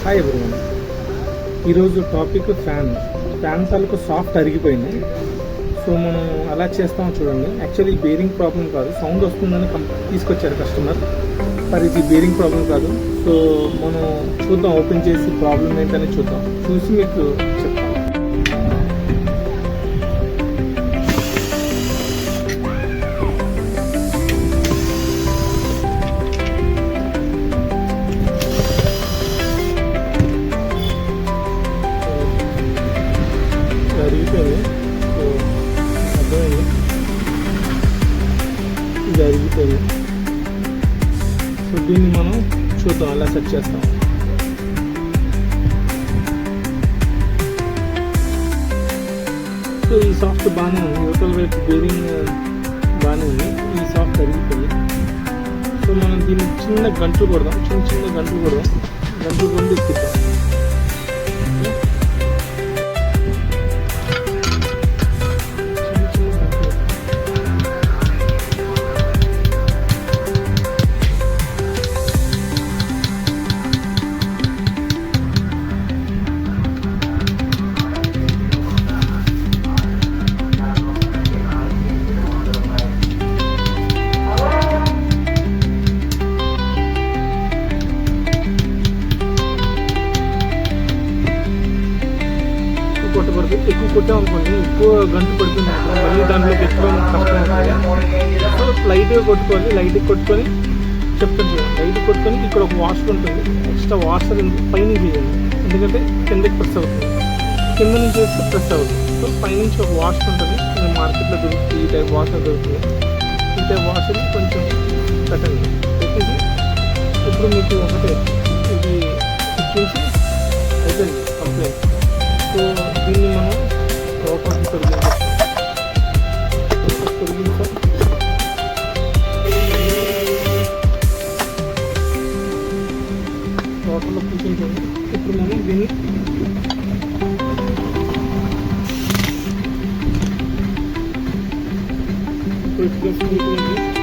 Hi everyone. ఈరోజు topic fan తాలూకు soft అరిగిపోయింది. So మనం అలా చేస్తామో చూడండి. యాక్చువల్లీ బేరింగ్ ప్రాబ్లం కాదు, సౌండ్ వస్తుందని తీసుకొచ్చారు కస్టమర్. మరి ఇది బేరింగ్ ప్రాబ్లం కాదు. సో మనం చూద్దాం, ఓపెన్ చేసి ప్రాబ్లం ఏంటని చూద్దాం, చూసి మీకు చెప్తాం. అరిగిపోయింది. సో అర్థమైంది, ఇది అరిగిపోయింది. సో దీన్ని మనం చూద్దాం, అలా సెట్ చేస్తాం. సో ఈ సాఫ్ట్ బాగానే ఉంది, యువతల వైపు బేరింగ్ బాగానే ఉంది. ఈ సాఫ్ట్ అరిగిపోయింది. సో మనం దీన్ని చిన్న గంటలు కొడదాం, చిన్న గంటలు కొండి ఎక్కిద్దాం. కొట్టకూడదు, ఎక్కువ కొట్టామనుకోండి, ఎక్కువ గంట పడుతుంది, మళ్ళీ దాంట్లోకి ఎక్కువ కష్టం అవుతుంది. సో లైట్గా కొట్టుకొని చెప్తాను చూడండి. లైట్గా కొట్టుకొని ఇక్కడ ఒక వాషర్ ఉంటుంది, ఎక్స్ట్రా వాషర్ పైన చేయాలి, ఎందుకంటే కిందకి ప్రెస్ అవుతుంది, కింద నుంచి వేస్తే ప్రెస్ అవుతుంది. సో పైనుంచి ఒక వాషర్ ఉంటుంది, మీరు మార్కెట్లో దొరుకుతుంది, ఈ టైప్ వాషర్ దొరుకుతుంది. ఈ టైప్ వాషర్ని కొంచెం పెట్టండి, పెట్టేసి ఇప్పుడు మీకు ఒకటే ఇది ఇచ్చేసి అయిపోయింది కంప్లైంట్. సో దీన్ని మనం లోపలికి తొలగించాం. లోపల కూర్చుంటుంది. ఇప్పుడు మనం దీన్ని స్మూత్గా